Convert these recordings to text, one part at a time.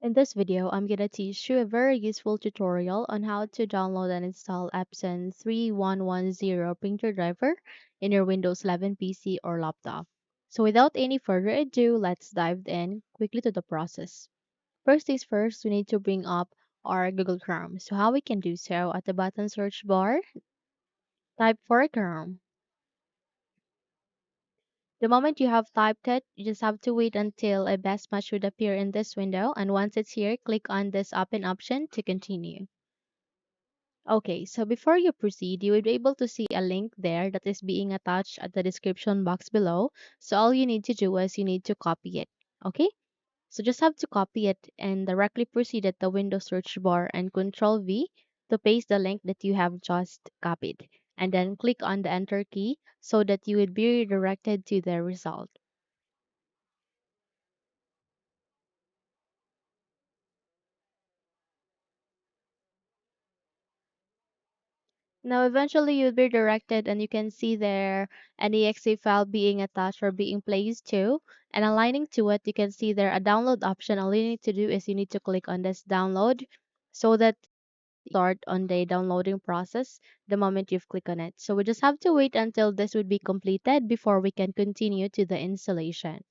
In this video, I'm gonna teach you a very useful tutorial on how to download and install Epson 3110 printer driver in your Windows 11 PC or laptop. So without any further ado, let's dive in quickly to the process. First things first, we need to bring up our Google Chrome. So how we can do so, at the button search bar, type for Chrome. The moment you have typed it, you just have to wait until a best match would appear in this window, and once it's here, click on this open option to continue. Okay, so before you proceed, you will be able to see a link there that is being attached at the description box below. So all you need to do is you need to copy it. Okay? So just have to copy it and directly proceed at the Windows search bar and Control V to paste the link that you have just copied. And then click on the Enter key so that you will be redirected to the result. Now, eventually, you'll be directed, and you can see there an exe file being attached or being placed to. And aligning to it, you can see there a download option. All you need to do is you need to click on this download so that you start on the downloading process the moment you've clicked on it. So we just have to wait until this would be completed before we can continue to the installation.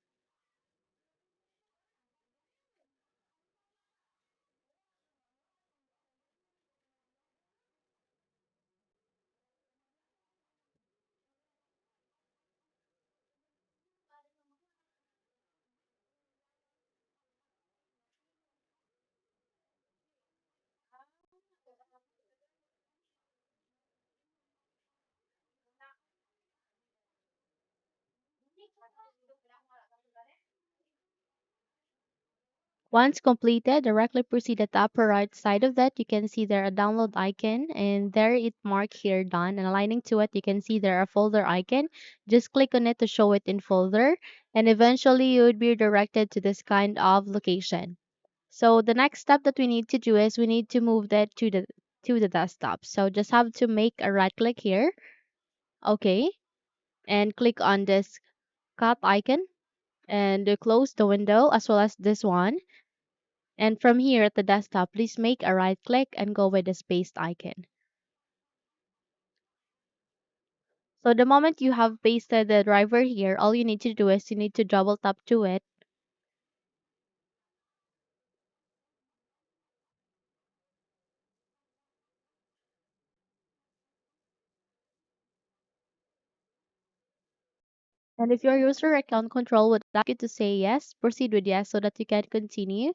Once completed, directly proceed at the upper right side of that. You can see there a download icon, and there it marked here done. And aligning to it, you can see there a folder icon. Just click on it to show it in folder, and eventually you would be directed to this kind of location. So the next step that we need to do is we need to move that to the desktop. So just have to make a right click here, okay, and click on this cut icon and close the window as well as this one. And from here at the desktop, please make a right click and go with the spaced icon. So the moment you have pasted the driver here, all you need to do is you need to double tap to it. And if your user account control would like you to say yes, proceed with yes so that you can continue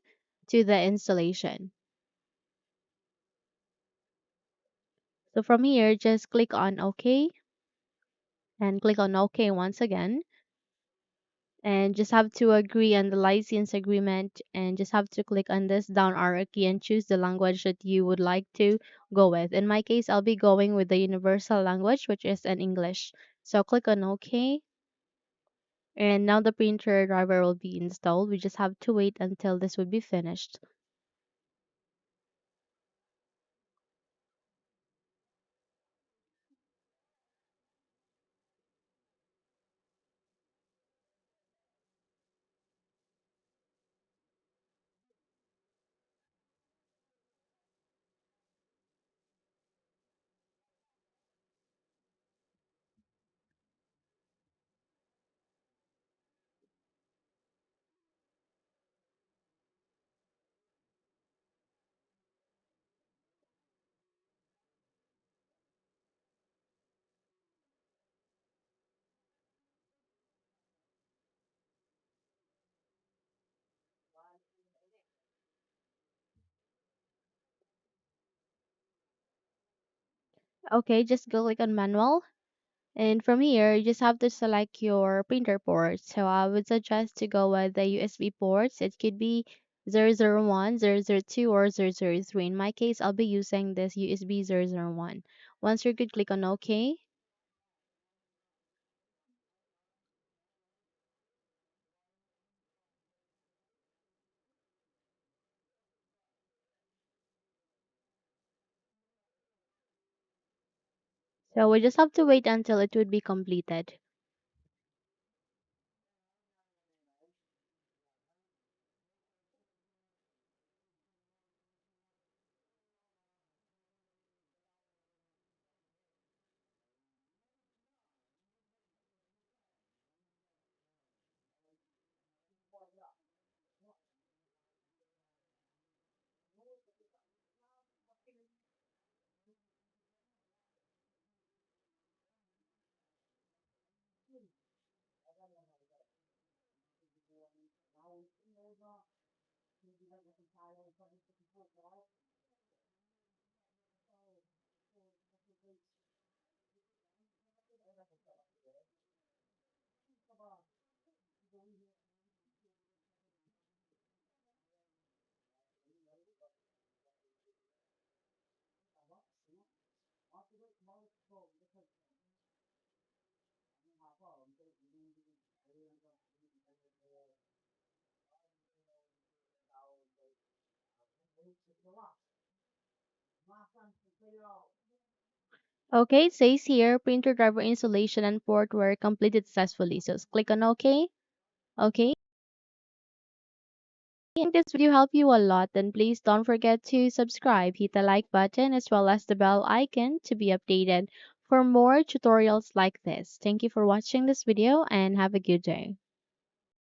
to the installation. So from here, just click on OK and click on OK once again. And just have to agree on the license agreement and just have to click on this down arrow key and choose the language that you would like to go with. In my case, I'll be going with the universal language, which is in English. So click on OK, and now the printer driver will be installed. We just have to wait until this would be finished. Okay, just go click on manual. And from here, you just have to select your printer port. So I would suggest to go with the USB ports. It could be 001, 002, or 003. In my case, I'll be using this USB 001. Once you're good, click on OK. So we just have to wait until it would be completed. Okay, it says here printer driver installation and port were completed successfully. So click on OK. Okay. If this video helped you a lot, then please don't forget to subscribe, hit the like button as well as the bell icon to be updated for more tutorials like this. Thank you for watching this video and have a good day.